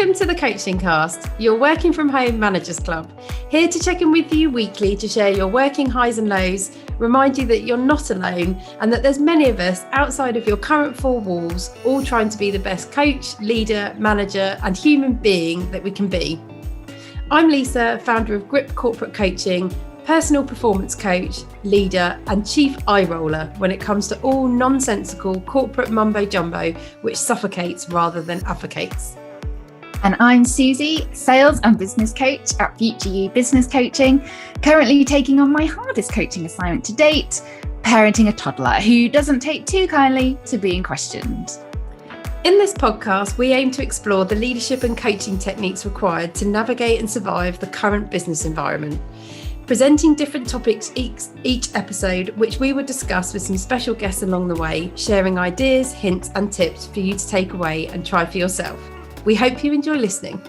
Welcome to the Coaching Cast, your working from home managers club. Here to check in with you weekly to share your working highs and lows, remind you that you're not alone and that there's many of us outside of your current four walls, all trying to be the best coach, leader, manager and human being that we can be. I'm Lisa, founder of Grip Corporate Coaching, personal performance coach, leader and chief eye roller when it comes to all nonsensical corporate mumbo jumbo which suffocates rather than advocates. And I'm Susie, sales and business coach at Future You Business Coaching, currently taking on my hardest coaching assignment to date, parenting a toddler who doesn't take too kindly to being questioned. In this podcast, we aim to explore the leadership and coaching techniques required to navigate and survive the current business environment, presenting different topics each episode, which we will discuss with some special guests along the way, sharing ideas, hints and tips for you to take away and try for yourself. We hope you enjoy listening.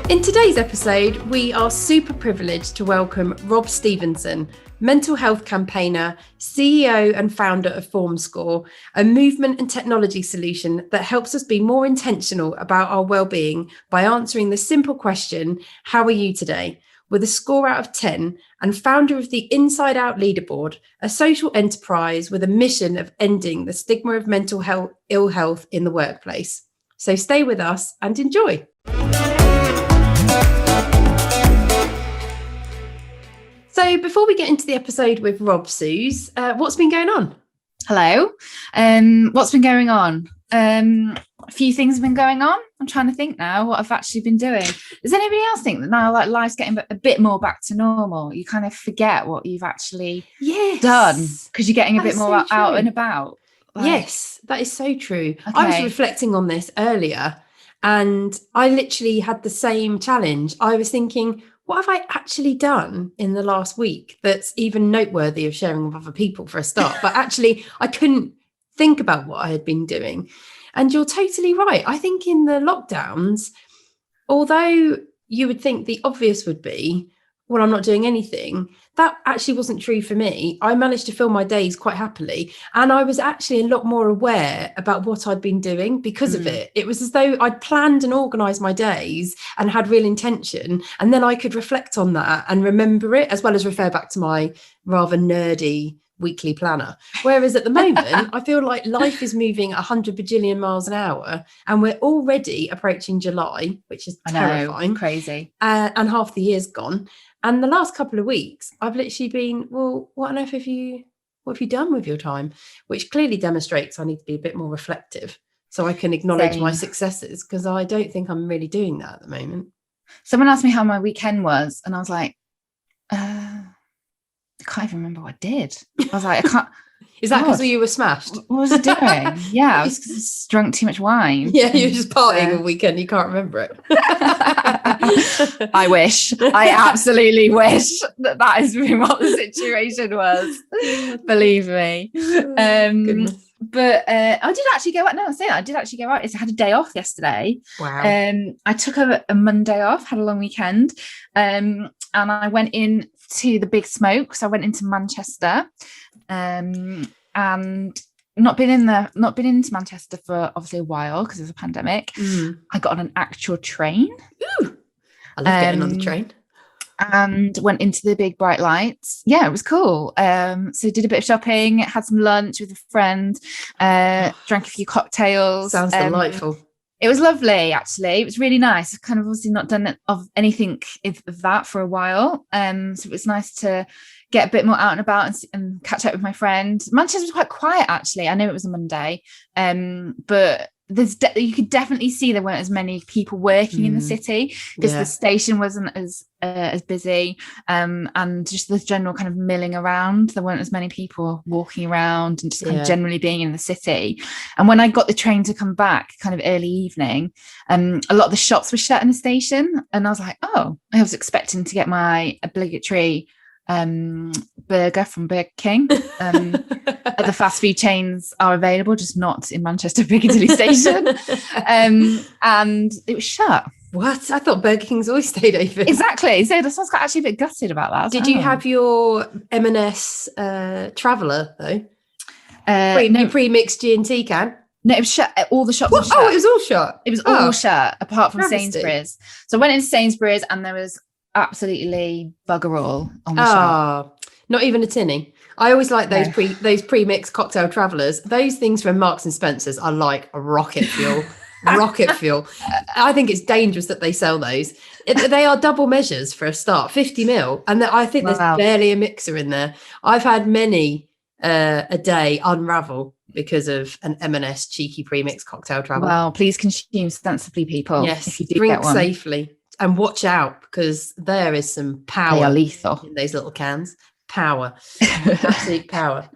In today's episode, we are super privileged to welcome Rob Stephenson, mental health campaigner, CEO and founder of FormScore, a movement and technology solution that helps us be more intentional about our well-being by answering the simple question, how are you today? With a score out of 10, and founder of the InsideOut Leaderboard, a social enterprise with a mission of ending the stigma of mental health, ill health in the workplace. So stay with us and enjoy. So before we get into the episode with Rob, Suze, what's been going on? Hello. What's been going on? A few things have been going on. I'm trying to think now what I've actually been doing. Does anybody else think that now like life's getting a bit more back to normal? You kind of forget what you've actually done because you're getting a bit more out and about. Yes, that is so true. Okay. I was reflecting on this earlier and I literally had the same challenge. I was thinking, what have I actually done in the last week that's even noteworthy of sharing with other people for a start? But actually, I couldn't think about what I had been doing. And you're totally right. I think in the lockdowns, although you would think the obvious would be, well, I'm not doing anything, that actually wasn't true for me. I managed to fill my days quite happily. And I was actually a lot more aware about what I'd been doing because of it. It was as though I'd planned and organised my days and had real intention. And then I could reflect on that and remember it, as well as refer back to my rather nerdy weekly planner. Whereas at the moment, I feel like life is moving 100 bajillion miles an hour and we're already approaching July, which is terrifying. Crazy. And half the year's gone. And the last couple of weeks, I've literally been, well, what on earth have you done with your time? Which clearly demonstrates I need to be a bit more reflective so I can acknowledge my successes, because I don't think I'm really doing that at the moment. Someone asked me how my weekend was and I was like, I can't even remember what I did. I was like, I can't. Is that because you were smashed? What was I doing? Yeah, I was drunk too much wine. Yeah, you were just partying all weekend. You can't remember it. I wish. I absolutely wish that is what the situation was. Believe me. But I did actually go out. No, I say I did actually go out. I had a day off yesterday. Wow. I took a Monday off, had a long weekend, and I went in to the Big Smoke. So I went into Manchester, and not been into Manchester for obviously a while because of the pandemic. I got on an actual train. Ooh, I love getting on the train. And went into the big bright lights. Yeah, it was cool. So did a bit of shopping, had some lunch with a friend, drank a few cocktails. Sounds delightful. It was lovely, actually. It was really nice. I've kind of obviously not done anything of that for a while. So it was nice to get a bit more out and about and catch up with my friend. Manchester was quite quiet, actually. I know it was a Monday, but you could definitely see there weren't as many people working in the city because the station wasn't as busy, and just the general kind of milling around. There weren't as many people walking around and just kind of generally being in the city. And when I got the train to come back kind of early evening, a lot of the shops were shut in the station, and I was like, oh, I was expecting to get my obligatory burger from Burger King. Other fast food chains are available, just not in Manchester Piccadilly station. And it was shut. What? I thought Burger King's always stayed open. Exactly. So the someone's got actually a bit gutted about that. Did you have your M&S Traveller though? No. Pre-mixed G&T can? No, it was shut. All the shops were shut. Oh, it was all shut. It was all shut, apart from Travesty. Sainsbury's. So I went into Sainsbury's and there was absolutely bugger all on the shop. Not even a tinny. I always like those pre-mixed cocktail Travellers. Those things from Marks and Spencer's are like a rocket fuel. Rocket fuel. I think it's dangerous that they sell those. They are double measures for a start, 50 ml. And I think there's barely a mixer in there. I've had many a day unravel because of an M&S cheeky premix cocktail Traveller. Well, please consume sensibly, people. Yes, if you do drink safely and watch out because there is some power. They are lethal in those little cans. Power, absolute power.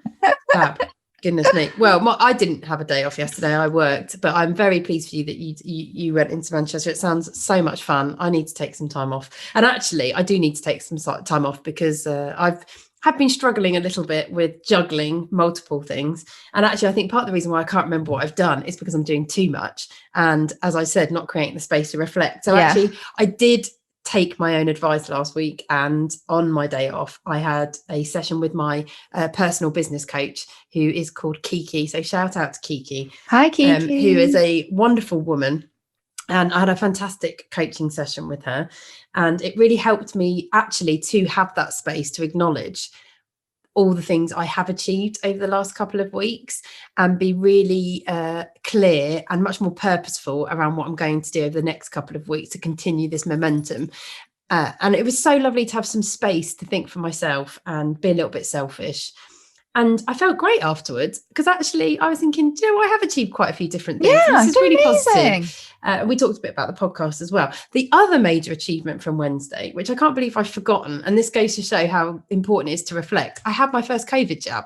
Fab. Goodness me. Well, I didn't have a day off yesterday. I worked, but I'm very pleased for you that you went into Manchester. It sounds so much fun. I need to take some time off, and actually, I do need to take some time off because have been struggling a little bit with juggling multiple things. And actually, I think part of the reason why I can't remember what I've done is because I'm doing too much. And as I said, not creating the space to reflect. So actually, I did take my own advice last week. And on my day off, I had a session with my personal business coach, who is called Kiki. So shout out to Kiki. Hi, Kiki. Who is a wonderful woman. And I had a fantastic coaching session with her. And it really helped me actually to have that space to acknowledge all the things I have achieved over the last couple of weeks and be really clear and much more purposeful around what I'm going to do over the next couple of weeks to continue this momentum. And it was so lovely to have some space to think for myself and be a little bit selfish. And I felt great afterwards because actually I was thinking, I have achieved quite a few different things. Yeah, this is really amazing. Positive. We talked a bit about the podcast as well. The other major achievement from Wednesday, which I can't believe I've forgotten, and this goes to show how important it is to reflect. I had my first COVID jab.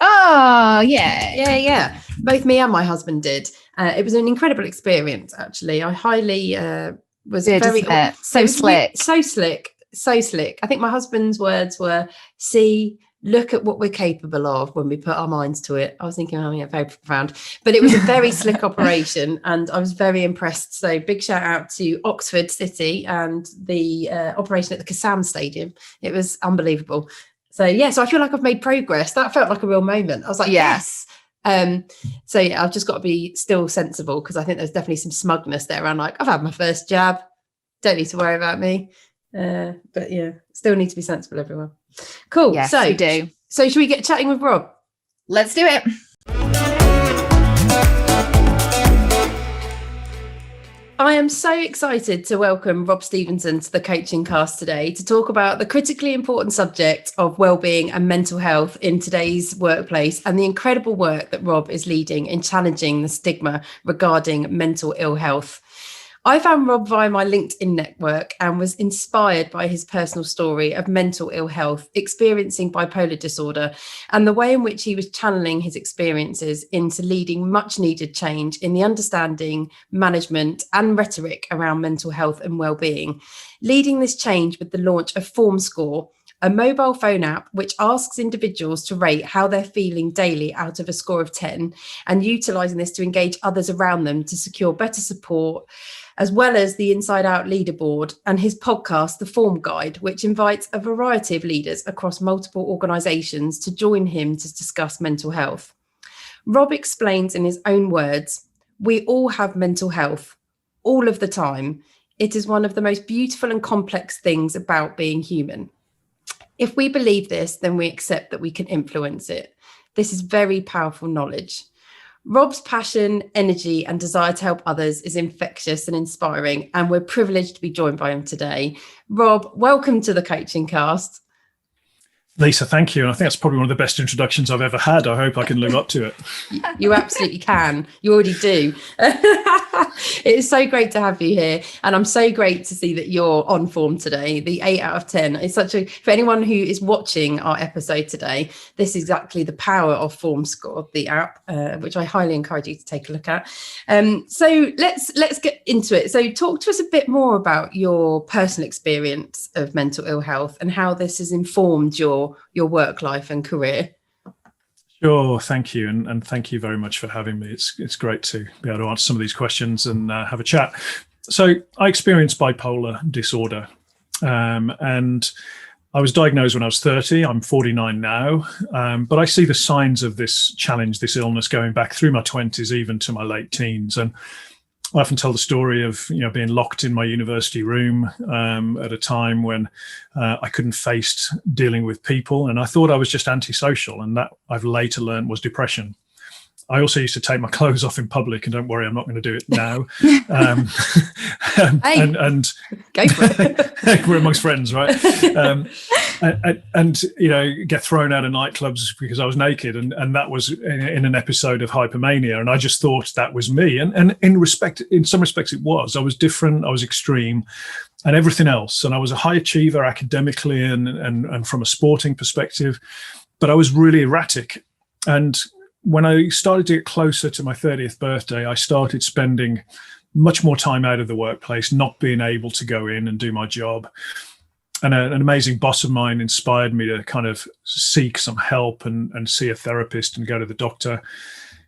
Oh, yeah. Yeah. Both me and my husband did. It was an incredible experience, actually. I highly was very... So slick. So slick. I think my husband's words were, look at what we're capable of when we put our minds to it. I was thinking, very profound, but it was a very slick operation and I was very impressed. So big shout out to Oxford City and the operation at the Kassam Stadium. It was unbelievable. So I feel like I've made progress. That felt like a real moment. I was like, yes. I've just got to be still sensible because I think there's definitely some smugness there around like, I've had my first jab. Don't need to worry about me. But yeah, still need to be sensible, everyone. Cool. Yes, we do. So should we get chatting with Rob? Let's do it. I am so excited to welcome Rob Stephenson to the Coaching Cast today to talk about the critically important subject of wellbeing and mental health in today's workplace and the incredible work that Rob is leading in challenging the stigma regarding mental ill health. I found Rob via my LinkedIn network and was inspired by his personal story of mental ill health, experiencing bipolar disorder, and the way in which he was channeling his experiences into leading much needed change in the understanding, management, and rhetoric around mental health and well-being, leading this change with the launch of FormScore, a mobile phone app which asks individuals to rate how they're feeling daily out of a score of 10, and utilising this to engage others around them to secure better support, as well as the InsideOut Leaderboard and his podcast, The Form Guide, which invites a variety of leaders across multiple organisations to join him to discuss mental health. Rob explains in his own words, we all have mental health, all of the time. It is one of the most beautiful and complex things about being human. If we believe this, then we accept that we can influence it. This is very powerful knowledge. Rob's passion, energy, and desire to help others is infectious and inspiring, and we're privileged to be joined by him today. Rob, welcome to the Coaching Cast. Lisa, thank you. And I think that's probably one of the best introductions I've ever had. I hope I can live up to it. You absolutely can. You already do. It's so great to have you here. And I'm so great to see that you're on form today. The 8 out of 10 is for anyone who is watching our episode today, this is exactly the power of FormScore, the app, which I highly encourage you to take a look at. So let's get into it. So talk to us a bit more about your personal experience of mental ill health and how this has informed your work life and career. Sure, thank you, and thank you very much for having me. It's great to be able to answer some of these questions and have a chat. So I experienced bipolar disorder, and I was diagnosed when I was 30. I'm 49 now, but I see the signs of this challenge, this illness, going back through my 20s, even to my late teens. And I often tell the story of being locked in my university room at a time when I couldn't face dealing with people, and I thought I was just antisocial, and that I've later learned was depression. I also used to take my clothes off in public, and don't worry, I'm not going to do it now. And go for it. We're amongst friends, right? And get thrown out of nightclubs because I was naked, and that was in an episode of hypomania, and I just thought that was me. And in some respects, it was. I was different. I was extreme, and everything else. And I was a high achiever academically and from a sporting perspective, but I was really erratic. And when I started to get closer to my 30th birthday, I started spending much more time out of the workplace, not being able to go in and do my job. And an amazing boss of mine inspired me to kind of seek some help and see a therapist and go to the doctor,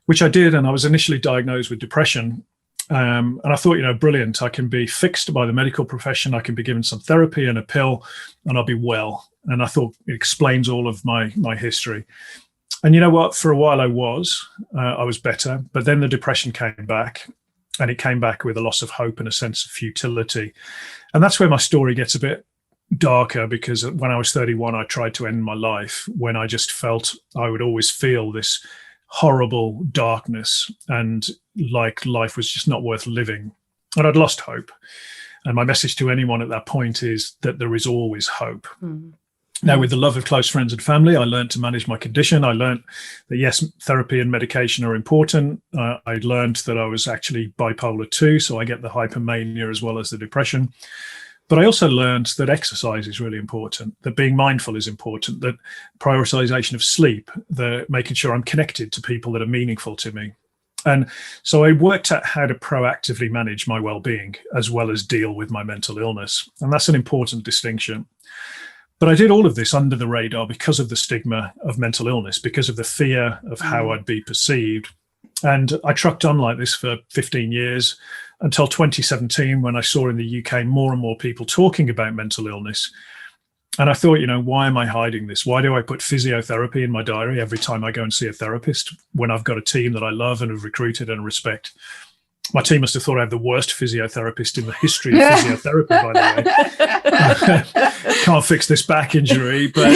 which I did. And I was initially diagnosed with depression. And I thought, brilliant, I can be fixed by the medical profession. I can be given some therapy and a pill and I'll be well. And I thought it explains all of my history. And you know what? For a while I was better, but then the depression came back, and it came back with a loss of hope and a sense of futility. And that's where my story gets a bit darker, because when I was 31, I tried to end my life when I just felt I would always feel this horrible darkness and like life was just not worth living. And I'd lost hope. And my message to anyone at that point is that there is always hope. Mm-hmm. Now, with the love of close friends and family, I learned to manage my condition. I learned that, yes, therapy and medication are important. I learned that I was actually bipolar 2, so I get the hypomania as well as the depression. But I also learned that exercise is really important, that being mindful is important, that prioritization of sleep, that making sure I'm connected to people that are meaningful to me. And so I worked out how to proactively manage my well-being as well as deal with my mental illness. And that's an important distinction. But I did all of this under the radar because of the stigma of mental illness, because of the fear of how I'd be perceived. And I trucked on like this for 15 years until 2017, when I saw in the UK more and more people talking about mental illness. And I thought, why am I hiding this? Why do I put physiotherapy in my diary every time I go and see a therapist when I've got a team that I love and have recruited and respect? My team must have thought I have the worst physiotherapist in the history of physiotherapy, by the way. Can't fix this back injury, but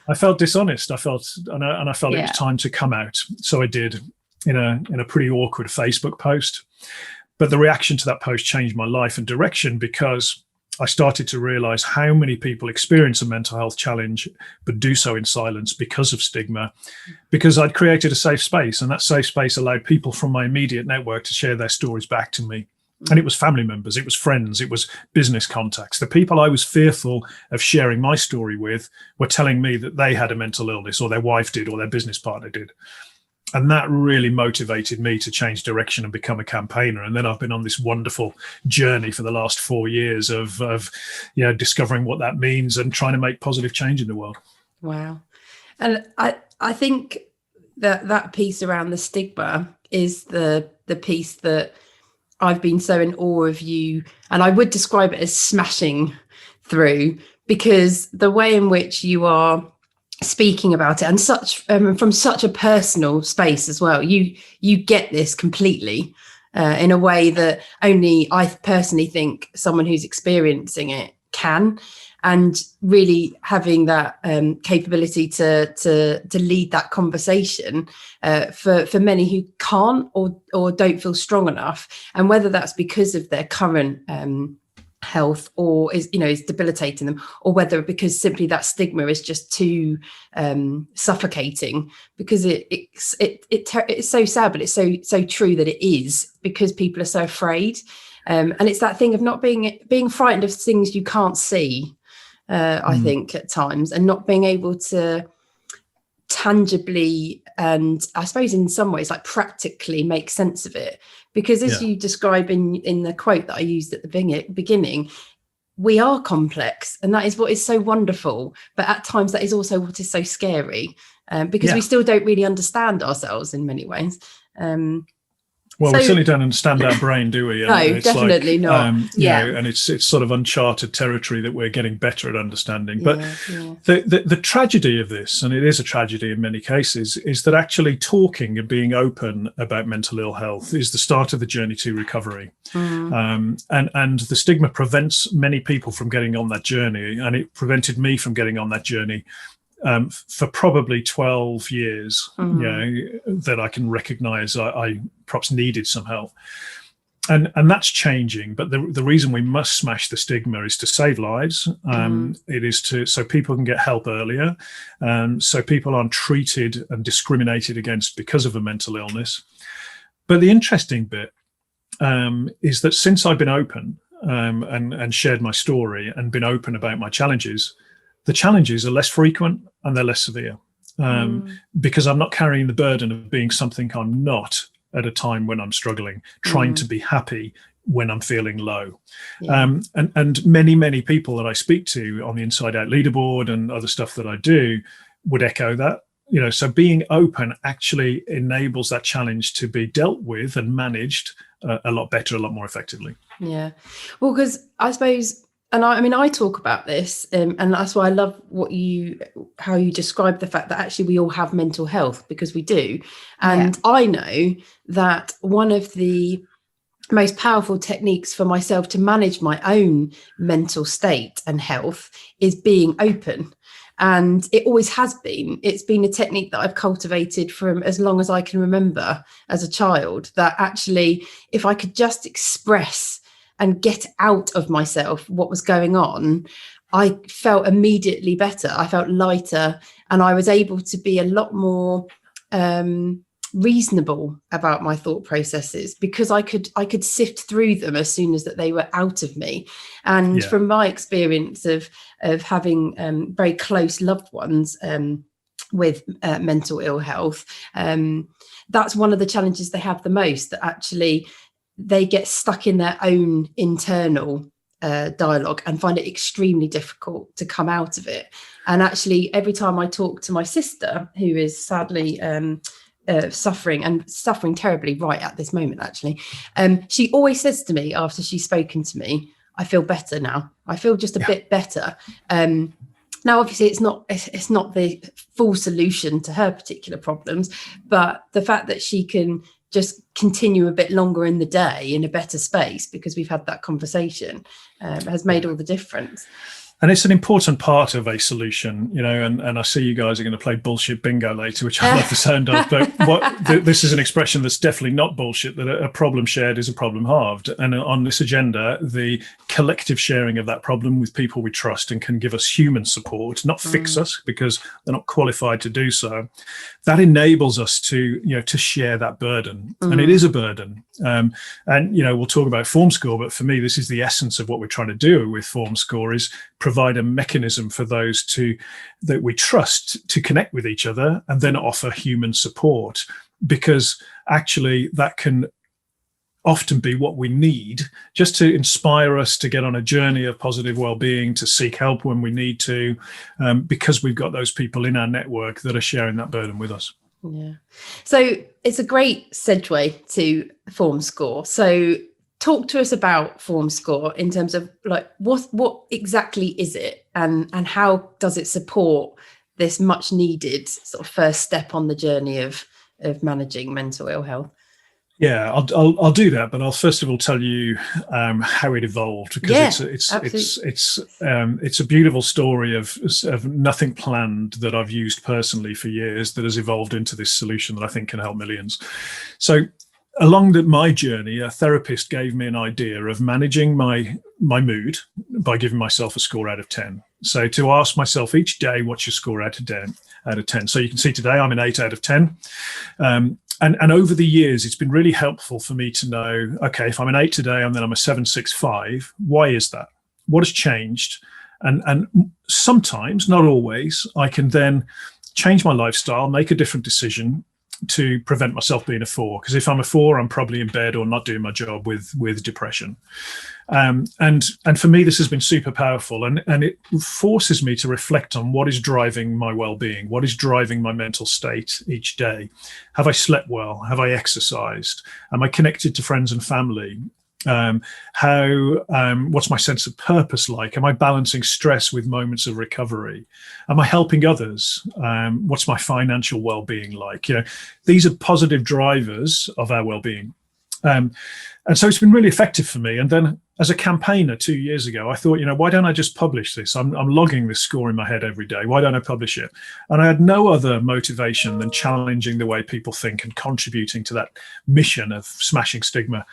I felt dishonest. I felt it was time to come out. So I did in a pretty awkward Facebook post. But the reaction to that post changed my life and direction, because I started to realize how many people experience a mental health challenge, but do so in silence because of stigma, because I'd created a safe space, and that safe space allowed people from my immediate network to share their stories back to me. And it was family members, it was friends, it was business contacts. The people I was fearful of sharing my story with were telling me that they had a mental illness, or their wife did, or their business partner did. And that really motivated me to change direction and become a campaigner. And then I've been on this wonderful journey for the last 4 years of discovering what that means and trying to make positive change in the world. Wow. And I think that piece around the stigma is the piece that I've been so in awe of you. And I would describe it as smashing through, because the way in which you are speaking about it, and such from such a personal space as well, you get this completely in a way that only I personally think someone who's experiencing it can, and really having that capability to lead that conversation for many who can't or don't feel strong enough, and whether that's because of their current health or is debilitating them, or whether because simply that stigma is just too suffocating, because it's so sad, but it's so true that it is, because people are so afraid, and it's that thing of not being frightened of things you can't see, I think at times, and not being able to tangibly, and I suppose in some ways like practically make sense of it, because as you describe in the quote that I used at the beginning, we are complex, and that is what is so wonderful, but at times that is also what is so scary, because we still don't really understand ourselves in many ways, and Well, we certainly don't understand our brain, do we? And no, it's definitely not. You know, and it's sort of uncharted territory that we're getting better at understanding. But the tragedy of this, and it is a tragedy in many cases, is that actually talking and being open about mental ill health is the start of the journey to recovery. And the stigma prevents many people from getting on that journey, and it prevented me from getting on that journey for probably 12 years, you know, that I can recognize I perhaps needed some help. And that's changing. But the reason we must smash the stigma is to save lives. It is so people can get help earlier. So people aren't treated and discriminated against because of a mental illness. But the interesting bit is that since I've been open and shared my story and been open about my challenges, the challenges are less frequent and they're less severe, because I'm not carrying the burden of being something I'm not at a time when I'm struggling, trying to be happy when I'm feeling low. And many people that I speak to on the InsideOut Leaderboard and other stuff that I do would echo that. You know, so being open actually enables that challenge to be dealt with and managed a lot better, a lot more effectively. Yeah. Well, because I suppose, and I mean, I talk about this, and that's why I love how you describe the fact that actually we all have mental health, because we do. And I know that one of the most powerful techniques for myself to manage my own mental state and health is being open. And it always has been. It's been a technique that I've cultivated from as long as I can remember as a child, that actually, if I could just express and get out of myself what was going on, I felt immediately better. I felt lighter, and I was able to be a lot more reasonable about my thought processes, because I could sift through them as soon as that they were out of me. And from my experience of having very close loved ones with mental ill health, that's one of the challenges they have the most, that actually they get stuck in their own internal dialogue and find it extremely difficult to come out of it. And actually, every time I talk to my sister, who is sadly suffering terribly right at this moment, actually, she always says to me after she's spoken to me, I feel better now. I feel just a bit better. Now, obviously, it's not the full solution to her particular problems, but the fact that she can just continue a bit longer in the day in a better space because we've had that conversation has made all the difference. And it's an important part of a solution, you know, and I see you guys are going to play bullshit bingo later, which I love the sound of, but this is an expression that's definitely not bullshit, that a problem shared is a problem halved. And on this agenda, the collective sharing of that problem with people we trust and can give us human support, not fix us because they're not qualified to do so, that enables us to, you know, to share that burden. And it is a burden. And, you know, we'll talk about FormScore, but for me, this is the essence of what we're trying to do with FormScore, is provide a mechanism for those that we trust to connect with each other and then offer human support, because actually that can often be what we need just to inspire us to get on a journey of positive well-being, to seek help when we need to, because we've got those people in our network that are sharing that burden with us. Yeah. So it's a great segue to FormScore. So talk to us about FormScore in terms of like what exactly is it, and how does it support this much needed sort of first step on the journey of managing mental ill health? Yeah, I'll do that, but I'll first of all tell you how it evolved, because it's a beautiful story of nothing planned that I've used personally for years that has evolved into this solution that I think can help millions. So along my journey, a therapist gave me an idea of managing my mood by giving myself a score out of 10. So to ask myself each day, what's your score out of 10? So you can see today I'm an 8 out of 10. And over the years, it's been really helpful for me to know, okay, if I'm an 8 today and then I'm a 7.65, why is that? What has changed? And sometimes, not always, I can then change my lifestyle, make a different decision, to prevent myself being a 4, because if I'm a 4, I'm probably in bed or not doing my job with depression. And for me, this has been super powerful, and it forces me to reflect on what is driving my well-being, what is driving my mental state each day. Have I slept well? Have I exercised? Am I connected to friends and family? What's my sense of purpose like? Am I balancing stress with moments of recovery? Am I helping others? What's my financial well-being like? These are positive drivers of our well-being. And so it's been really effective for me. And then as a campaigner 2 years ago, I thought, why don't I just publish this? I'm logging this score in my head every day. Why don't I publish it? And I had no other motivation than challenging the way people think and contributing to that mission of smashing stigma.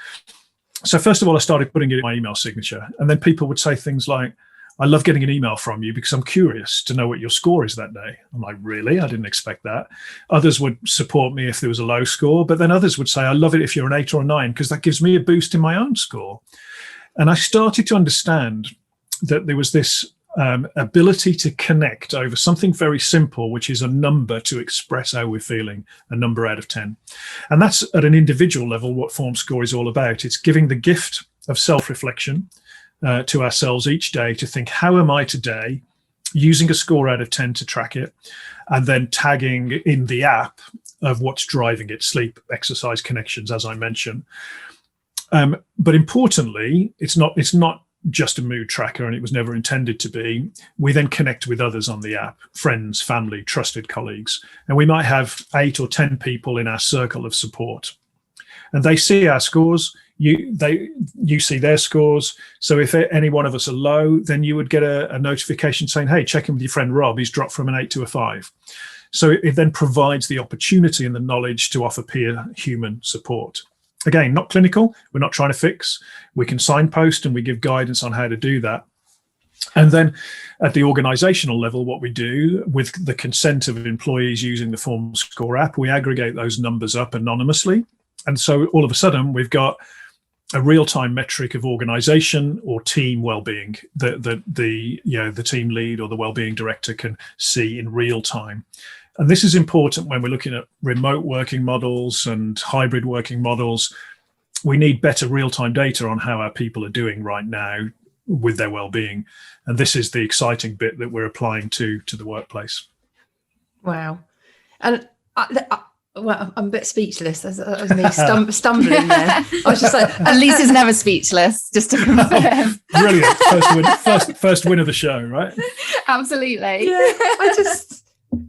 So first of all, I started putting it in my email signature, and then people would say things like, I love getting an email from you because I'm curious to know what your score is that day. I'm like, really? I didn't expect that. Others would support me if there was a low score, but then others would say, I love it if you're an 8 or a 9 because that gives me a boost in my own score. And I started to understand that there was this ability to connect over something very simple, which is a number to express how we're feeling, a number out of 10. And that's at an individual level what FormScore is all about. It's giving the gift of self-reflection to ourselves each day to think, how am I today, using a score out of 10 to track it, and then tagging in the app of what's driving it, sleep, exercise, connections, as I mentioned. But importantly, it's not just a mood tracker, and it was never intended to be. We then connect with others on the app, friends, family, trusted colleagues, and we might have 8 or 10 people in our circle of support, and they see our scores. You see their scores. So if any one of us are low, then you would get a notification saying, hey, check in with your friend Rob, he's dropped from an 8 to a 5. So it then provides the opportunity and the knowledge to offer peer human support. Again, not clinical. We're not trying to fix. We can signpost and we give guidance on how to do that. And then at the organizational level, what we do with the consent of employees using the FormScore app, we aggregate those numbers up anonymously. And so all of a sudden, we've got a real-time metric of organization or team well-being that the team lead or the well-being director can see in real time. And this is important when we're looking at remote working models and hybrid working models. We need better real-time data on how our people are doing right now with their well-being. And this is the exciting bit that we're applying to the workplace. Wow. And well, I'm a bit speechless. That was me stumbling there. I was just like, at least it's never speechless, just to confirm. Brilliant. First win of the show, right? Absolutely. Yeah,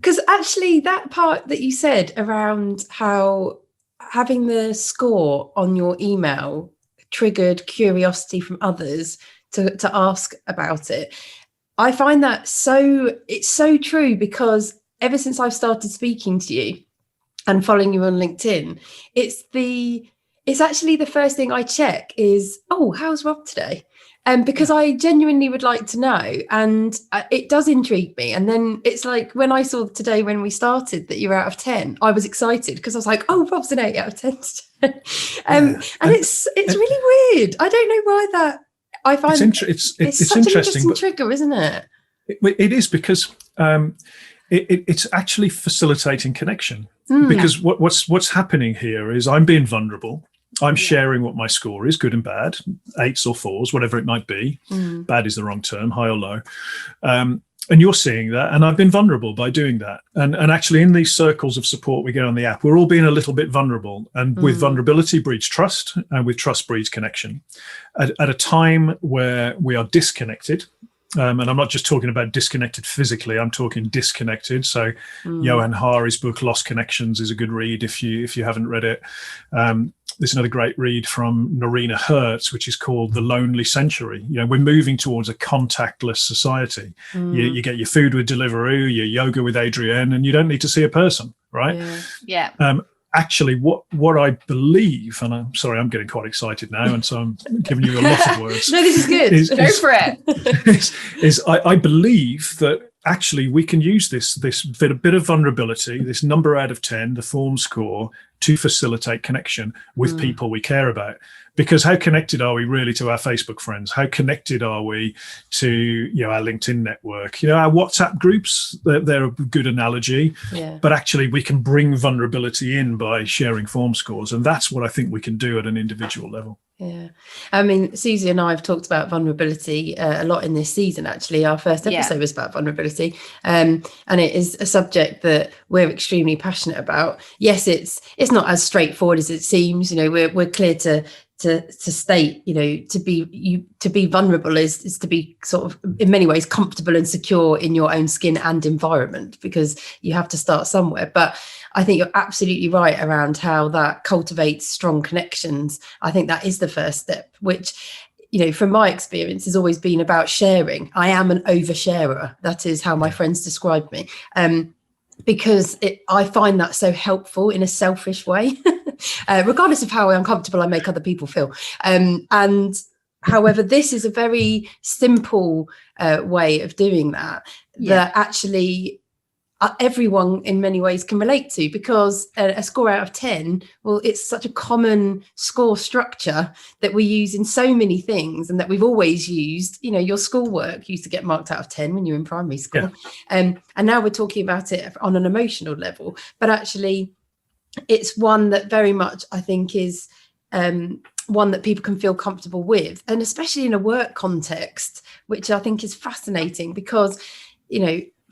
because actually that part that you said around how having the score on your email triggered curiosity from others to ask about it, I find that it's so true, because ever since I've started speaking to you and following you on LinkedIn, it's actually the first thing I check is, oh, how's Rob today? Because I genuinely would like to know, and it does intrigue me. And then it's like when I saw today when we started that you're out of 10, I was excited because I was like, oh, Rob's an 8 out of 10 today. And it's really weird. I don't know why that. I find it's such an interesting trigger, isn't it? It is, because it's actually facilitating connection. Because what's happening here is I'm being vulnerable. I'm sharing what my score is, good and bad, 8s or 4s, whatever it might be. Bad is the wrong term, high or low. And you're seeing that, and I've been vulnerable by doing that. And actually in these circles of support we get on the app, we're all being a little bit vulnerable. And with vulnerability breeds trust, and with trust breeds connection. At a time where we are disconnected, and I'm not just talking about disconnected physically, I'm talking disconnected. So Johan Hari's book, Lost Connections, is a good read if you haven't read it. There's another great read from Norina Hertz, which is called The Lonely Century. We're moving towards a contactless society. You get your food with Deliveroo, your yoga with Adrienne, and you don't need to see a person, right? Yeah. Actually, what I believe, and I'm sorry, I'm getting quite excited now, and so I'm giving you a lot of words. No, this is good. Go for it. I believe that actually we can use this bit of vulnerability, this number out of 10, the FormScore, to facilitate connection with people we care about. Because how connected are we really to our Facebook friends? How connected are we to our LinkedIn network? Our WhatsApp groups, they're a good analogy. Yeah. But actually, we can bring vulnerability in by sharing FormScores. And that's what I think we can do at an individual level. Yeah. I mean, Susie and I have talked about vulnerability a lot in this season, actually. Our first episode was about vulnerability. And it is a subject that we're extremely passionate about. Yes, it's not as straightforward as it seems. We're clear to state, to be vulnerable is to be sort of in many ways comfortable and secure in your own skin and environment, because you have to start somewhere. But I think you're absolutely right around how that cultivates strong connections. I think that is the first step, which, from my experience, has always been about sharing. I am an oversharer. That is how my friends describe me. Because I find that so helpful in a selfish way, regardless of how uncomfortable I make other people feel. And however, this is a very simple way of doing that actually everyone in many ways can relate to, because a score out of 10, well, it's such a common score structure that we use in so many things, and that we've always used. Your schoolwork used to get marked out of 10 when you were in primary school. And now we're talking about it on an emotional level, but actually it's one that very much, I think, is one that people can feel comfortable with, and especially in a work context, which I think is fascinating, because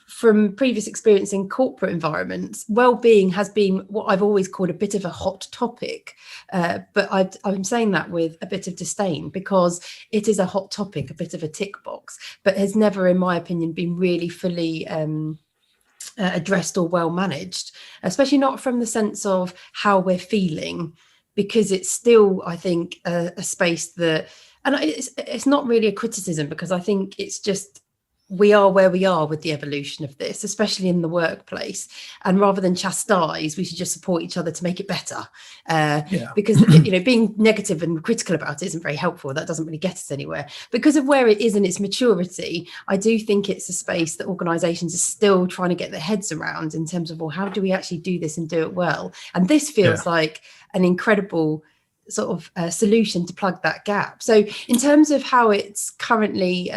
from previous experience in corporate environments, well-being has been what I've always called a bit of a hot topic. But I'm saying that with a bit of disdain, because it is a hot topic, a bit of a tick box, but has never, in my opinion, been really fully addressed or well managed, especially not from the sense of how we're feeling, because it's still, I think, a space that, and it's not really a criticism, because I think it's just, we are where we are with the evolution of this, especially in the workplace. And rather than chastise, we should just support each other to make it better. Because, being negative and critical about it isn't very helpful. That doesn't really get us anywhere. Because of where it is in its maturity, I do think it's a space that organisations are still trying to get their heads around, in terms of, well, how do we actually do this and do it well? And this feels like an incredible sort of solution to plug that gap. So in terms of how it's currently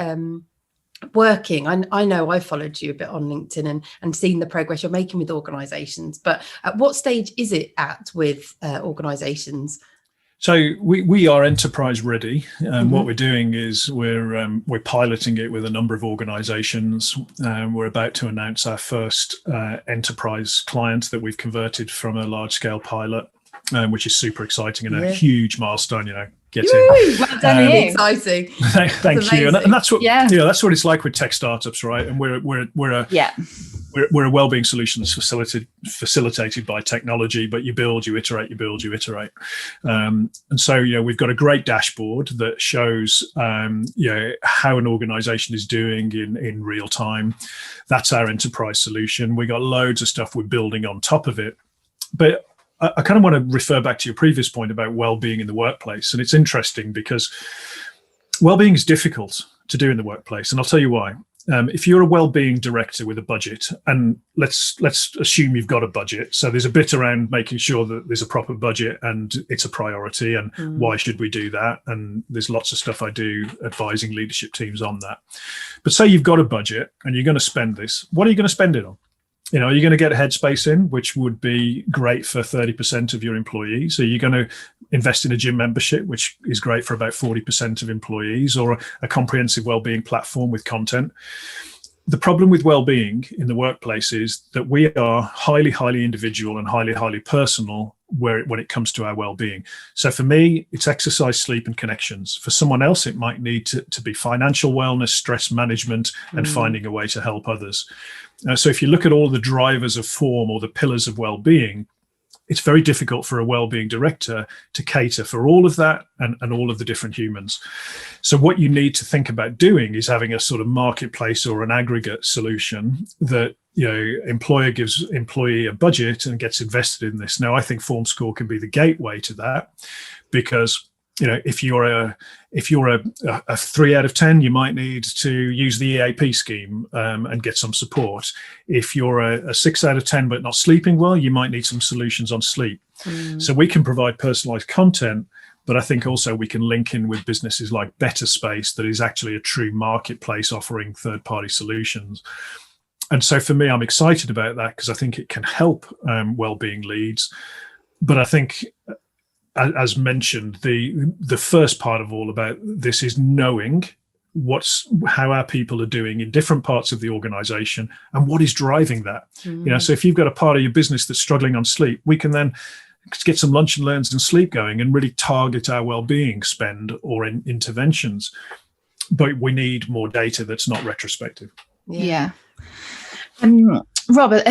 working, I know I followed you a bit on LinkedIn and seen the progress you're making with organisations, but at what stage is it at with organisations? So we are enterprise ready. What we're doing is we're piloting it with a number of organisations. We're about to announce our first enterprise client that we've converted from a large scale pilot, which is super exciting and a huge milestone. Well done, you. Exciting. Thank you. And that's what that's what it's like with tech startups, right? And we're a wellbeing solution that's facilitated by technology, but you build, you iterate, and so we've got a great dashboard that shows how an organization is doing in real time. That's our enterprise solution. We got loads of stuff we're building on top of it, but I kind of want to refer back to your previous point about well-being in the workplace. And it's interesting because well-being is difficult to do in the workplace. And I'll tell you why. If you're a well-being director with a budget, and let's assume you've got a budget. So there's a bit around making sure that there's a proper budget and it's a priority, and why should we do that? And there's lots of stuff I do advising leadership teams on that. But say you've got a budget and you're going to spend this. What are you going to spend it on? Are you going to get Headspace in, which would be great for 30% of your employees? Are you going to invest in a gym membership, which is great for about 40% of employees, or a comprehensive wellbeing platform with content? The problem with well-being in the workplace is that we are highly, highly individual and highly, highly personal when it comes to our well-being. So for me, it's exercise, sleep, and connections. For someone else, it might need to be financial wellness, stress management, and finding a way to help others. So if you look at all the drivers of form or the pillars of well-being, it's very difficult for a well-being director to cater for all of that and all of the different humans. So what you need to think about doing is having a sort of marketplace or an aggregate solution that employer gives employee a budget and gets invested in this. Now, I think FormScore can be the gateway to that, because if you're a 3 out of 10, you might need to use the EAP scheme and get some support. If you're a 6 out of 10 but not sleeping well, you might need some solutions on sleep. So we can provide personalized content, but I think also we can link in with businesses like Better Space, that is actually a true marketplace offering third-party solutions. And so for me, I'm excited about that because I think it can help wellbeing leads. But I think, as mentioned, the first part of all about this is knowing how our people are doing in different parts of the organization and what is driving that. So if you've got a part of your business that's struggling on sleep, we can then get some lunch and learns and sleep going and really target our well-being spend or interventions. But we need more data that's not retrospective. Yeah. Robert,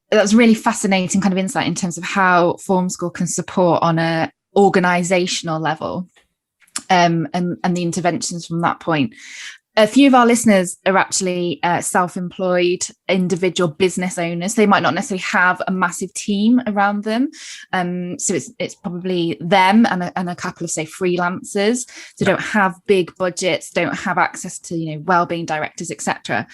that's really fascinating kind of insight in terms of how FormScore can support on a organizational level, and the interventions from that point. A few of our listeners are actually self-employed individual business owners. They might not necessarily have a massive team around them. So it's probably them and a couple of, say, freelancers. So don't have big budgets, don't have access to, wellbeing directors, etc.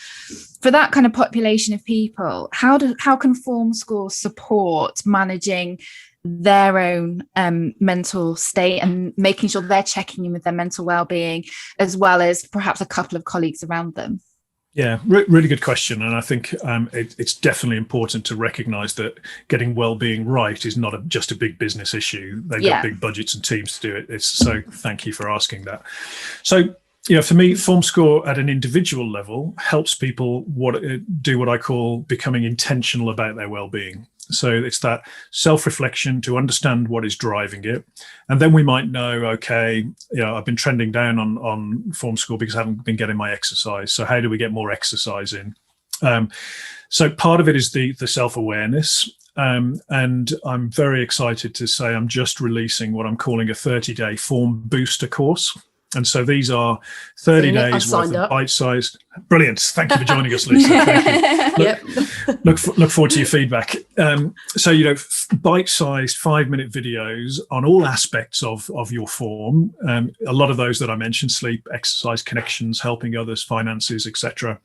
For that kind of population of people, how can FormScore support managing their own mental state and making sure they're checking in with their mental well-being, as well as perhaps a couple of colleagues around them? Yeah, really good question. And I think it's definitely important to recognize that getting well-being right is not just a big business issue. They've got big budgets and teams to do it. So thank you for asking that. So, for me, FormScore at an individual level helps people do what I call becoming intentional about their well-being. So it's that self-reflection to understand what is driving it. And then we might know, okay, I've been trending down on FormScore because I haven't been getting my exercise. So how do we get more exercise in? So part of it is the self-awareness. And I'm very excited to say I'm just releasing what I'm calling a 30-day Form Booster course. And so these are 30 days worth of bite-sized. Brilliant. Thank you for joining us, Lisa. Thank you. Look forward to your feedback. So, bite-sized 5-minute videos on all aspects of your form. A lot of those that I mentioned: sleep, exercise, connections, helping others, finances, etc.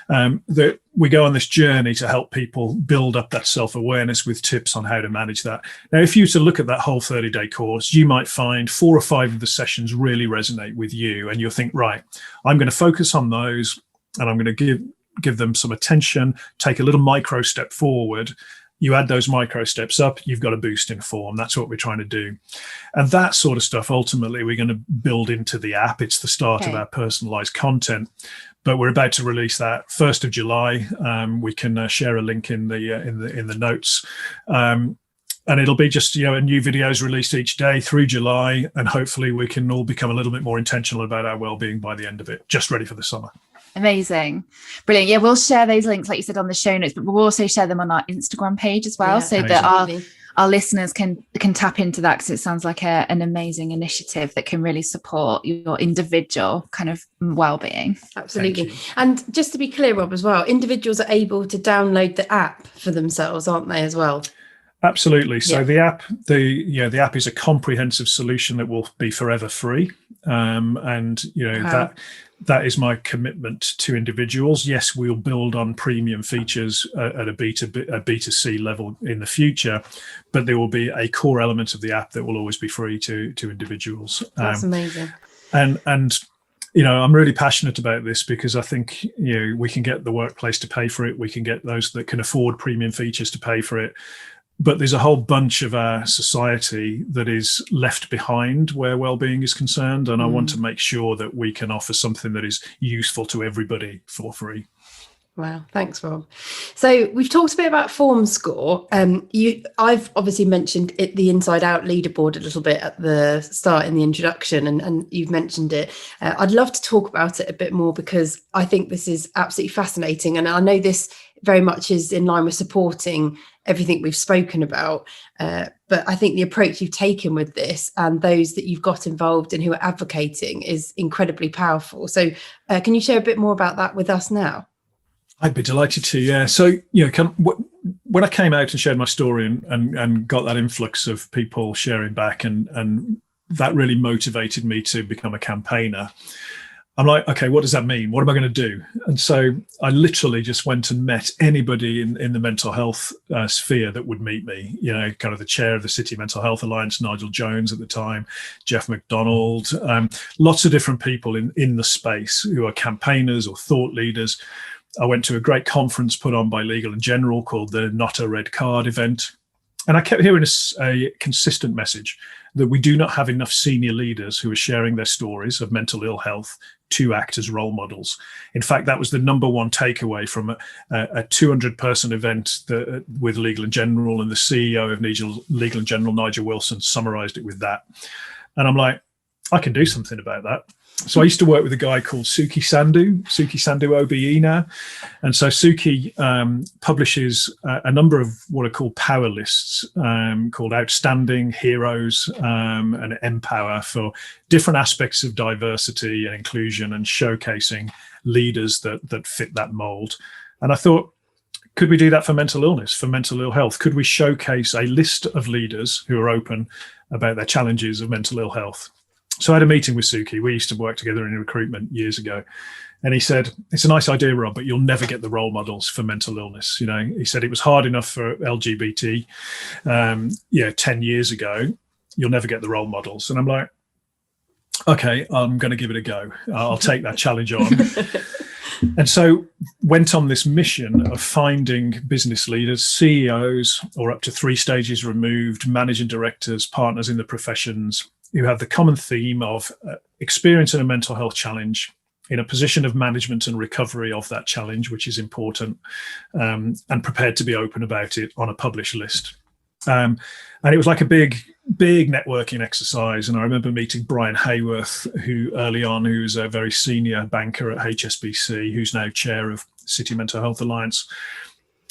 That we go on this journey to help people build up that self-awareness with tips on how to manage that. Now, if you were to look at that whole 30-day course, you might find 4 or 5 of the sessions really resonate with you, and you'll think, right, I'm going to focus on those, and I'm going to give them some attention, take a little micro step forward. You add those micro steps up, you've got a boost in form. That's what we're trying to do. And that sort of stuff, ultimately, we're going to build into the app. It's the start of our personalized content. But we're about to release that 1st of July. We can share a link in the notes. And it'll be just, a new videos released each day through July. And hopefully we can all become a little bit more intentional about our well-being by the end of it, just ready for the summer. Amazing. Brilliant. Yeah, we'll share those links, like you said, on the show notes, but we'll also share them on our Instagram page as well, so that our listeners can tap into that, because it sounds like an amazing initiative that can really support your individual kind of well-being. Absolutely. And just to be clear, Rob, as well, individuals are able to download the app for themselves, aren't they, as well? Absolutely. So the app is a comprehensive solution that will be forever free. That is my commitment to individuals. Yes, we'll build on premium features at a B2C level in the future, but there will be a core element of the app that will always be free to individuals. That's amazing. And I'm really passionate about this because I think we can get the workplace to pay for it. We can get those that can afford premium features to pay for it. But there's a whole bunch of our society that is left behind where well-being is concerned. And I want to make sure that we can offer something that is useful to everybody for free. Wow. Thanks, Rob. So we've talked a bit about FormScore. I've obviously mentioned the InsideOut Leaderboard a little bit at the start in the introduction, and you've mentioned it. I'd love to talk about it a bit more because I think this is absolutely fascinating. And I know this very much is in line with supporting everything we've spoken about. But I think the approach you've taken with this and those that you've got involved and who are advocating is incredibly powerful. So can you share a bit more about that with us now? I'd be delighted to, yeah. So, when I came out and shared my story and got that influx of people sharing back and that really motivated me to become a campaigner. I'm like, okay, what does that mean? What am I going to do? And so I literally just went and met anybody in the mental health sphere that would meet me, you know, kind of the chair of the City Mental Health Alliance, Nigel Jones at the time, Jeff McDonald, lots of different people in the space who are campaigners or thought leaders. I went to a great conference put on by Legal and General called the Not a Red Card event. And I kept hearing a consistent message that we do not have enough senior leaders who are sharing their stories of mental ill health to act as role models. In fact, that was the number one takeaway from a 200-person event with Legal and General, and the CEO of Legal and General, Nigel Wilson, summarized it with that. And I'm like, I can do something about that. So I used to work with a guy called Suki Sandhu OBE now. And so Suki publishes a number of what are called power lists, called Outstanding, Heroes, and Empower, for different aspects of diversity and inclusion and showcasing leaders that fit that mold. And I thought, could we do that for mental illness, for mental ill health? Could we showcase a list of leaders who are open about their challenges of mental ill health? So I had a meeting with Suki. We used to work together in recruitment years ago. And he said, it's a nice idea, Rob, but you'll never get the role models for mental illness. You know, he said it was hard enough for LGBT 10 years ago. You'll never get the role models. And I'm like, okay, I'm going to give it a go. I'll take that challenge on. And so went on this mission of finding business leaders, CEOs, or up to 3 stages removed, managing directors, partners in the professions, who have the common theme of experiencing a mental health challenge, in a position of management and recovery of that challenge, which is important, and prepared to be open about it on a published list. And it was like a big networking exercise. And I remember meeting Brian Hayworth, who was a very senior banker at HSBC, who's now chair of City Mental Health Alliance.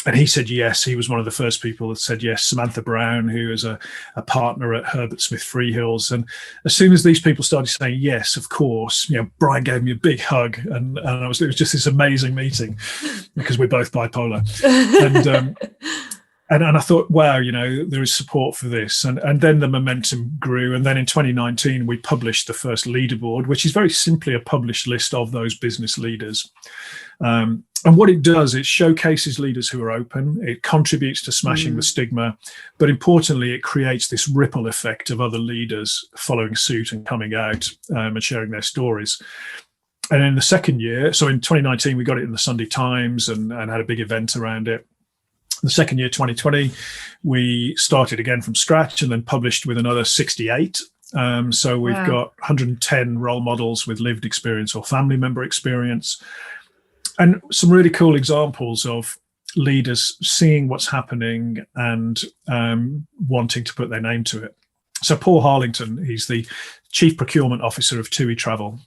And he said yes. He was one of the first people that said yes. Samantha Brown, who is a partner at Herbert Smith Freehills. And as soon as these people started saying yes, of course, you know, Brian gave me a big hug, and it was just this amazing meeting, because we're both bipolar. And I thought, wow, you know, there is support for this. And then the momentum grew. And then in 2019, we published the first leaderboard, which is very simply a published list of those business leaders. And what it does, it showcases leaders who are open. It contributes to smashing the stigma. But importantly, it creates this ripple effect of other leaders following suit and coming out and sharing their stories. And in the second year, so in 2019, we got it in the Sunday Times and had a big event around it. The second year, 2020, we started again from scratch and then published with another 68. So we've got 110 role models with lived experience or family member experience, and some really cool examples of leaders seeing what's happening and wanting to put their name to it. So Paul Harlington, he's the Chief Procurement Officer of TUI Travel.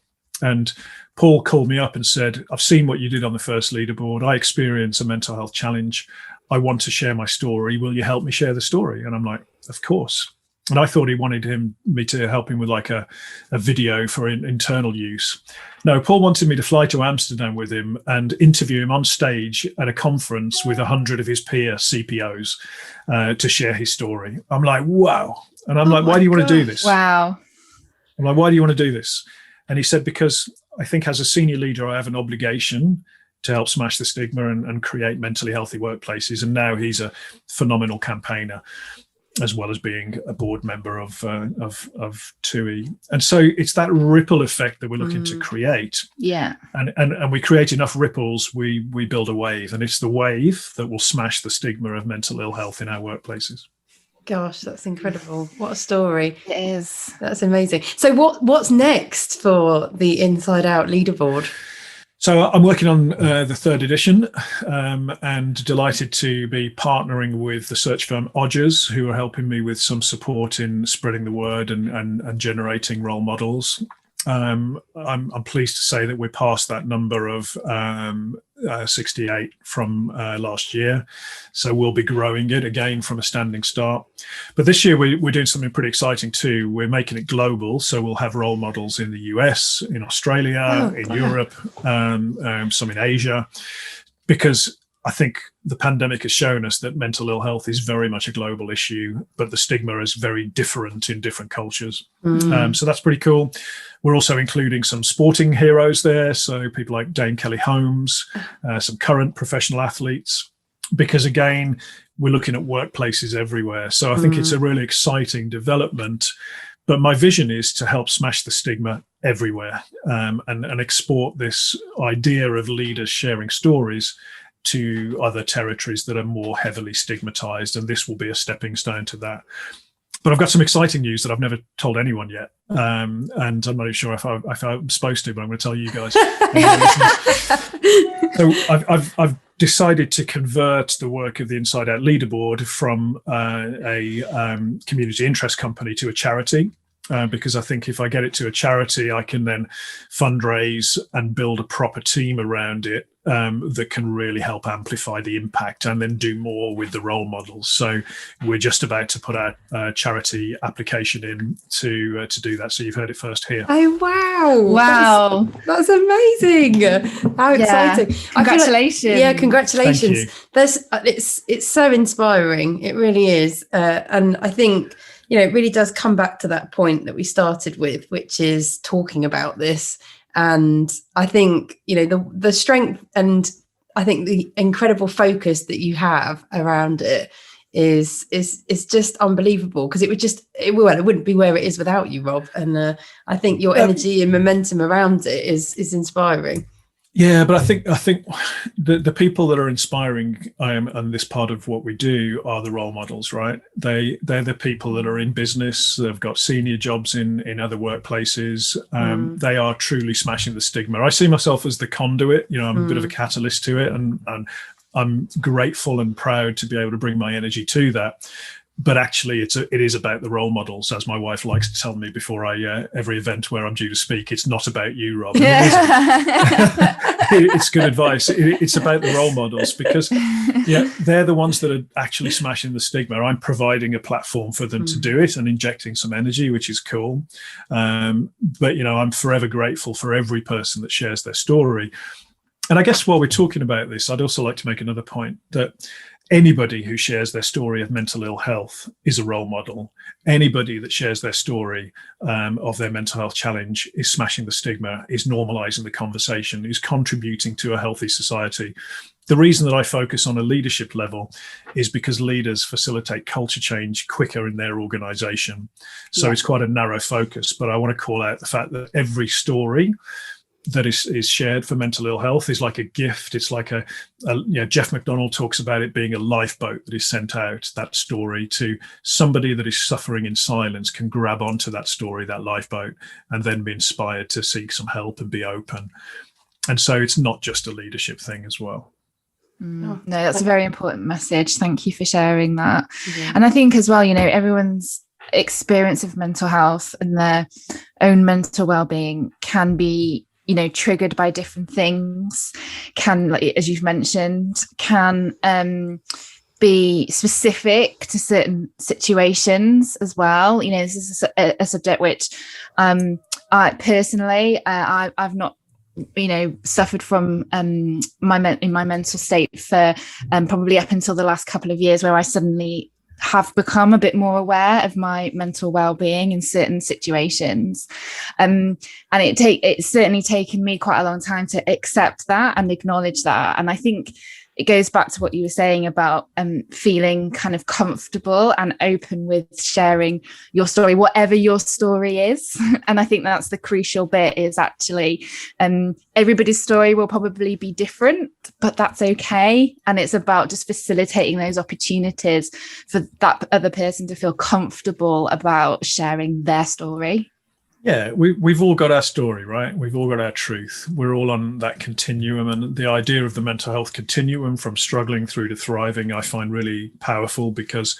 And Paul called me up and said, I've seen what you did on the first leaderboard. I experienced a mental health challenge. I want to share my story. Will you help me share the story? And I'm like, of course. And I thought he wanted me to help him with like a video for internal use. No, Paul wanted me to fly to Amsterdam with him and interview him on stage at a conference with 100 of his peer CPOs to share his story. I'm like, wow. And I'm like, why do you want to do this? Wow. I'm like, why do you want to do this? And he said, because I think as a senior leader, I have an obligation to help smash the stigma and create mentally healthy workplaces. And now he's a phenomenal campaigner, as well as being a board member of TUI. And so it's that ripple effect that we're looking to create. Yeah. And we create enough ripples, we build a wave. And it's the wave that will smash the stigma of mental ill health in our workplaces. Gosh, that's incredible. What a story. It is. That's amazing. So what's next for the InsideOut Leaderboard? So I'm working on the 3rd edition and delighted to be partnering with the search firm Odgers, who are helping me with some support in spreading the word and generating role models. I'm pleased to say that we're past that number of 68 from last year. So we'll be growing it again from a standing start. But this year we're doing something pretty exciting too. We're making it global. So we'll have role models in the US, in Australia, in Europe, some in Asia, because I think the pandemic has shown us that mental ill health is very much a global issue, but the stigma is very different in different cultures. So that's pretty cool. We're also including some sporting heroes there. So people like Dame Kelly Holmes, some current professional athletes, because again, we're looking at workplaces everywhere. So I think it's a really exciting development. But my vision is to help smash the stigma everywhere, and export this idea of leaders sharing stories to other territories that are more heavily stigmatized. And this will be a stepping stone to that. But I've got some exciting news that I've never told anyone yet. And I'm not even sure if I'm supposed to, but I'm going to tell you guys. So I've decided to convert the work of the InsideOut Leaderboard from a community interest company to a charity. Because I think if I get it to a charity, I can then fundraise and build a proper team around it that can really help amplify the impact and then do more with the role models. So we're just about to put our charity application in to do that. So you've heard it first here. Oh, wow. That's amazing. How exciting. Congratulations. Congratulations. It's so inspiring. It really is. And I think, it really does come back to that point that we started with, which is talking about this. And I think, the strength and I think the incredible focus that you have around it is just unbelievable, because it wouldn't be where it is without you, Rob. And I think your energy and momentum around it is inspiring. Yeah, but I think the people that are inspiring and this part of what we do are the role models, right? They're the people that are in business. They've got senior jobs in other workplaces. They are truly smashing the stigma. I see myself as the conduit. I'm a bit of a catalyst to it, and I'm grateful and proud to be able to bring my energy to that. But actually, it is about the role models, as my wife likes to tell me before every event where I'm due to speak. It's not about you, Rob. It's good advice. It's about the role models, because they're the ones that are actually smashing the stigma. I'm providing a platform for them to do it and injecting some energy, which is cool. But I'm forever grateful for every person that shares their story. And I guess while we're talking about this, I'd also like to make another point that anybody who shares their story of mental ill health is a role model. Anybody that shares their story of their mental health challenge is smashing the stigma, is normalizing the conversation, is contributing to a healthy society. The reason that I focus on a leadership level is because leaders facilitate culture change quicker in their organization. So it's quite a narrow focus, but I want to call out the fact that every story that is shared for mental ill health is like a gift. It's like Jeff McDonald talks about it being a lifeboat that is sent out. That story to somebody that is suffering in silence can grab onto that story, that lifeboat, and then be inspired to seek some help and be open. And so it's not just a leadership thing as well. No, that's a very important message. Thank you for sharing that. And I think as well, everyone's experience of mental health and their own mental well-being can be triggered by different things, can, like, as you've mentioned, can be specific to certain situations as well. This is a subject which I personally, I've not suffered from in my mental state for probably up until the last couple of years, where I suddenly have become a bit more aware of my mental well-being in certain situations, and it's certainly taken me quite a long time to accept that and acknowledge that. And I think it goes back to what you were saying about feeling kind of comfortable and open with sharing your story, whatever your story is. And I think that's the crucial bit, is actually everybody's story will probably be different, but that's okay. And it's about just facilitating those opportunities for that other person to feel comfortable about sharing their story. Yeah, we've all got our story, right? We've all got our truth. We're all on that continuum, and the idea of the mental health continuum from struggling through to thriving, I find really powerful, because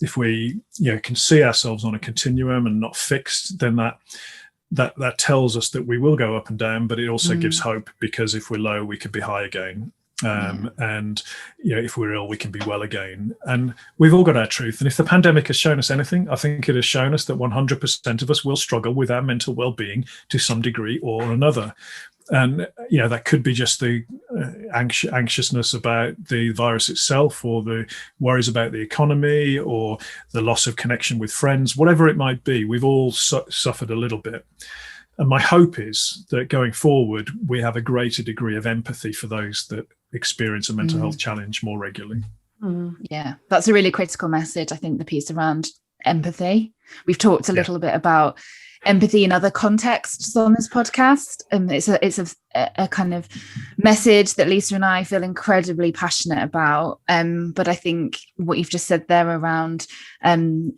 if we can see ourselves on a continuum and not fixed, then that tells us that we will go up and down, but it also gives hope, because if we're low, we could be high again. And if we're ill, we can be well again. And we've all got our truth. And if the pandemic has shown us anything, I think it has shown us that 100% of us will struggle with our mental well-being to some degree or another. And that could be just the anxiousness about the virus itself, or the worries about the economy, or the loss of connection with friends, whatever it might be. We've all suffered a little bit. And my hope is that going forward, we have a greater degree of empathy for those that experience a mental health challenge more regularly. Yeah, that's a really critical message. I think the piece around empathy. We've talked a little bit about empathy in other contexts on this podcast. It's a kind of message that Lisa and I feel incredibly passionate about. But I think what you've just said there around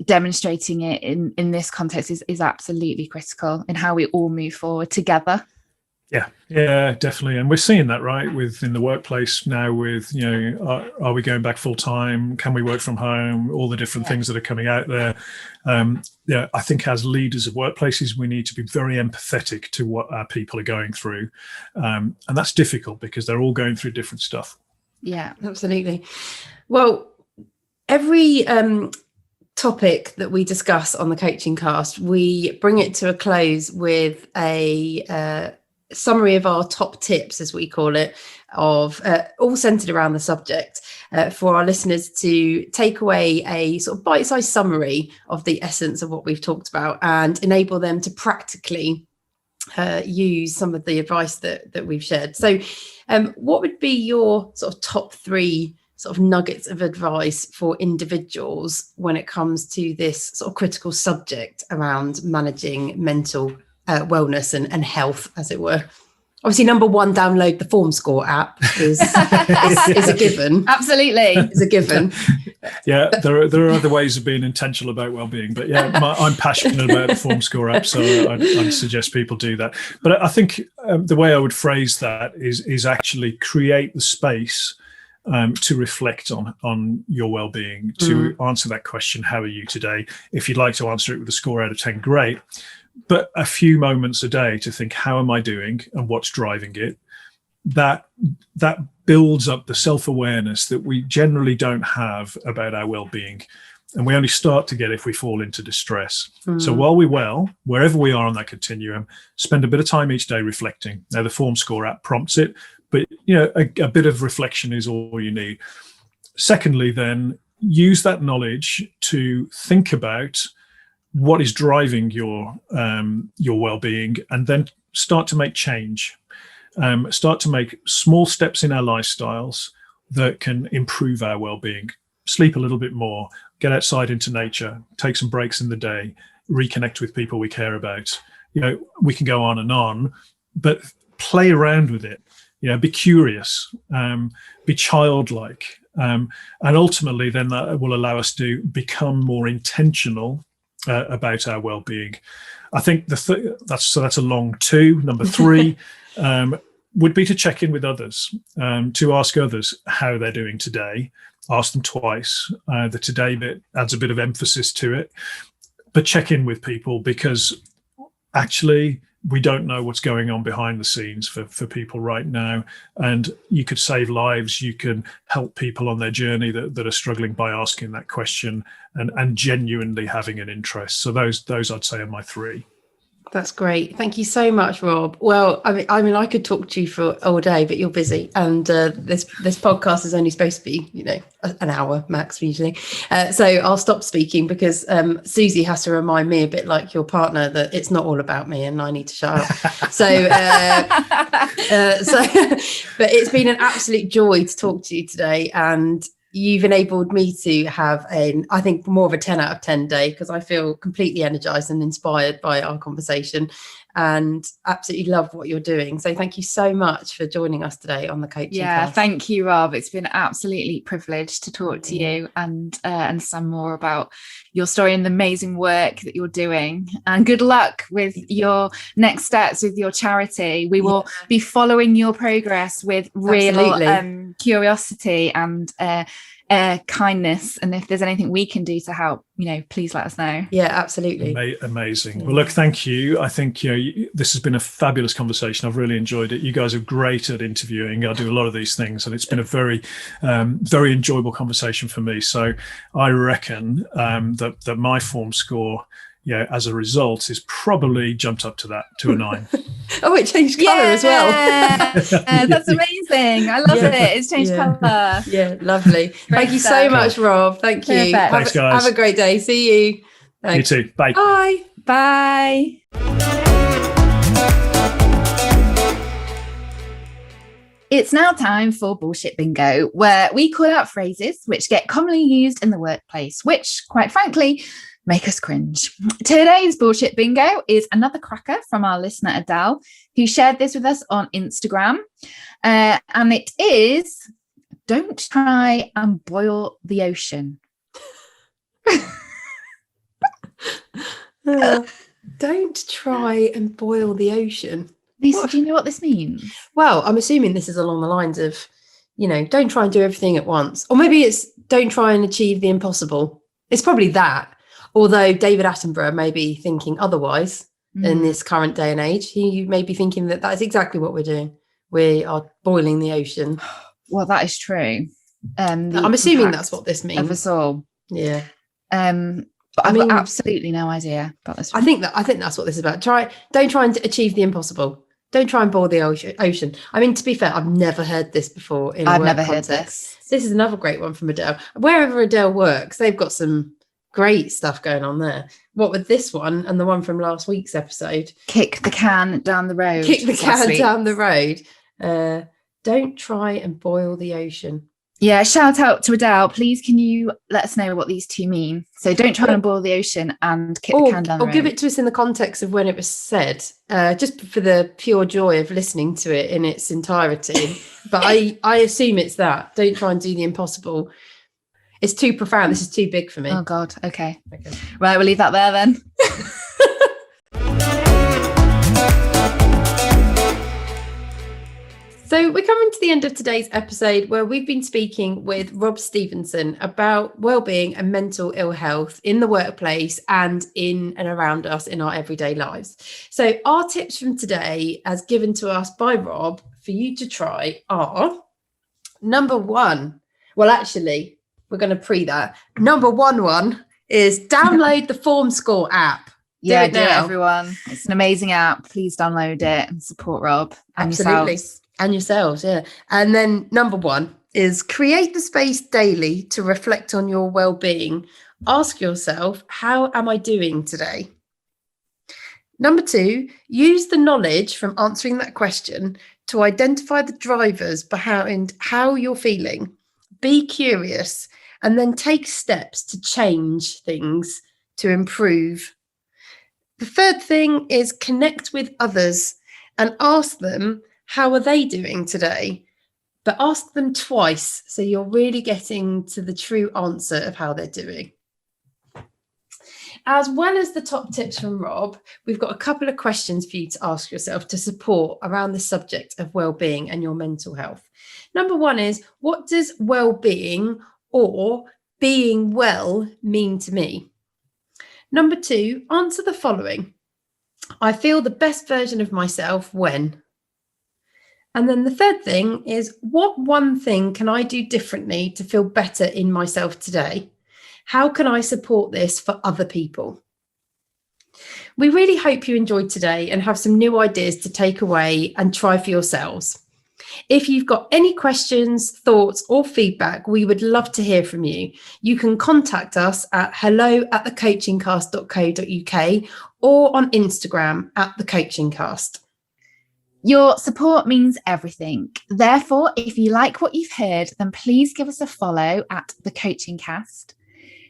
demonstrating it in this context is absolutely critical in how we all move forward together. Yeah, definitely. And we're seeing that, right, within the workplace now with, are we going back full time? Can we work from home? All the different things that are coming out there. I think as leaders of workplaces, we need to be very empathetic to what our people are going through. And that's difficult because they're all going through different stuff. Yeah, absolutely. Well, every topic that we discuss on the Coaching Cast, we bring it to a close with a summary of our top tips, as we call it, of all centered around the subject, for our listeners to take away a sort of bite-sized summary of the essence of what we've talked about and enable them to practically use some of the advice that we've shared. So what would be your sort of top 3 sort of nuggets of advice for individuals when it comes to this sort of critical subject around managing mental wellness and health, as it were? Obviously, number 1, download the FormScore app is a given. Absolutely, is a given. Yeah, there are other ways of being intentional about well-being, but I'm passionate about the FormScore app, so I'd suggest people do that. But I think the way I would phrase that is actually create the space to reflect on your well-being, to answer that question, how are you today? If you'd like to answer it with a score out of 10, great. But a few moments a day to think, how am I doing and what's driving it? That builds up the self-awareness that we generally don't have about our well-being. And we only start to get if we fall into distress. So while we're well, wherever we are on that continuum, spend a bit of time each day reflecting. Now, the FormScore app prompts it, but a bit of reflection is all you need. Secondly, then, use that knowledge to think about what is driving your well-being, and then start to make change. Start to make small steps in our lifestyles that can improve our well-being. Sleep a little bit more, get outside into nature, take some breaks in the day, reconnect with people we care about. We can go on, but play around with it. Be curious, be childlike, and ultimately then that will allow us to become more intentional about our well-being. I think that's a long 2. Number 3 would be to check in with others, to ask others how they're doing today. Ask them twice. The today bit adds a bit of emphasis to it, but check in with people, because actually we don't know what's going on behind the scenes for people right now. And you could save lives. You can help people on their journey that are struggling by asking that question and genuinely having an interest. So those I'd say are my 3. That's great. Thank you so much, Rob. Well, I mean, I could talk to you for all day, but you're busy, and this podcast is only supposed to be, an hour max usually. So I'll stop speaking, because Susie has to remind me, a bit like your partner, that it's not all about me and I need to shut up. So, but it's been an absolute joy to talk to you today, and you've enabled me to have I think more of a 10 out of 10 day, because I feel completely energized and inspired by our conversation, and absolutely love what you're doing. So thank you so much for joining us today on the Coaching Cast. Thank you, Rob. It's been absolutely privileged to talk to you and understand more about your story and the amazing work that you're doing. And good luck with your next steps with your charity. We will be following your progress with real curiosity and kindness. And if there's anything we can do to help, please let us know. Yeah, absolutely. Amazing. Well, look, thank you. I think this has been a fabulous conversation. I've really enjoyed it. You guys are great at interviewing. I do a lot of these things, and it's been a very very enjoyable conversation for me. So I reckon that my FormScore as a result, is probably jumped up to a 9. Oh, it changed colour as well. That's amazing. I love it. It's changed colour. Yeah, lovely. Thank you so much, Rob. Thank you. Thanks, guys. Have a great day. See you. Thanks. You too. Bye. Bye. Bye. It's now time for Bullshit Bingo, where we call out phrases which get commonly used in the workplace, which, quite frankly, make us cringe. Today's Bullshit Bingo is another cracker from our listener Adele, who shared this with us on Instagram. And it is, don't try and boil the ocean. Don't try and boil the ocean. Lisa, do you know what this means? Well, I'm assuming this is along the lines of, don't try and do everything at once. Or maybe it's don't try and achieve the impossible. It's probably that. Although David Attenborough may be thinking otherwise in this current day and age. He may be thinking that is exactly what we're doing. We are boiling the ocean. Well, that is true. I'm assuming that's what this means. Of us all. Yeah. But I've got absolutely no idea about this one. I think that's what this is about. Don't try and achieve the impossible. Don't try and boil the ocean. I mean, to be fair, I've never heard this before in a work context. Heard this. This is another great one from Adele. Wherever Adele works, they've got some great stuff going on there. What with this one and the one from last week's episode? Kick the can down the road. Kick the can down the road. Don't try and boil the ocean. Yeah, shout out to Adele. Please, can you let us know what these two mean? So don't try and boil the ocean and kick the can down the road. Or give it to us in the context of when it was said, just for the pure joy of listening to it in its entirety. But I assume it's that. Don't try and do the impossible. It's too profound. This is too big for me. Oh, God. Okay. Right, we'll leave that there then. So we're coming to the end of today's episode, where we've been speaking with Rob Stephenson about wellbeing and mental ill health in the workplace and in and around us in our everyday lives. So our tips from today, as given to us by Rob for you to try, are number one. Well, actually, we're going to pre that. Number one is download the FormScore app. Do it, everyone. It's an amazing app. Please download it and support Rob and yourselves. And yourselves, yeah. And then number one is create the space daily to reflect on your well-being. Ask yourself, how am I doing today? Number two, use the knowledge from answering that question to identify the drivers behind how you're feeling. Be curious and then take steps to change things to improve. The third thing is connect with others and ask them, how are they doing today? But ask them twice, so you're really getting to the true answer of how they're doing. As well as the top tips from Rob, we've got a couple of questions for you to ask yourself to support around the subject of well-being and your mental health. Number one is, what does well-being or being well mean to me? Number two, answer the following. I feel the best version of myself when. And then the third thing is, what one thing can I do differently to feel better in myself today? How can I support this for other people? We really hope you enjoyed today and have some new ideas to take away and try for yourselves. If you've got any questions, thoughts, or feedback, we would love to hear from you. You can contact us at hello@thecoachingcast.co.uk or on Instagram @thecoachingcast. Your support means everything. Therefore, if you like what you've heard, then please give us a follow at The Coaching Cast.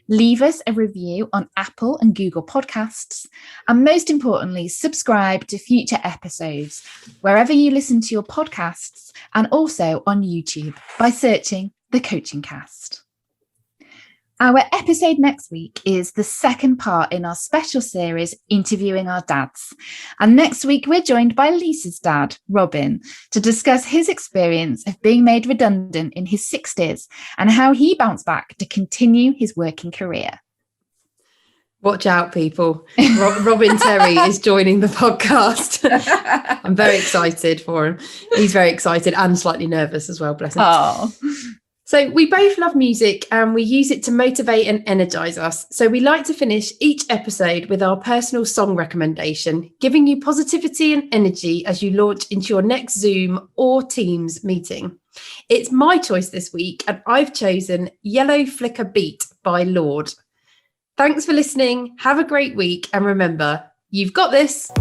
Leave us a review on Apple and Google Podcasts. And most importantly, subscribe to future episodes wherever you listen to your podcasts and also on YouTube by searching The Coaching Cast. Our episode next week is the second part in our special series, Interviewing Our Dads. And next week, we're joined by Lisa's dad, Robin, to discuss his experience of being made redundant in his 60s and how he bounced back to continue his working career. Watch out, people. Robin Terry is joining the podcast. I'm very excited for him. He's very excited and slightly nervous as well, bless him. Oh. So we both love music and we use it to motivate and energize us. So we like to finish each episode with our personal song recommendation, giving you positivity and energy as you launch into your next Zoom or Teams meeting. It's my choice this week, and I've chosen Yellow Flicker Beat by Lorde. Thanks for listening. Have a great week. And remember, you've got this.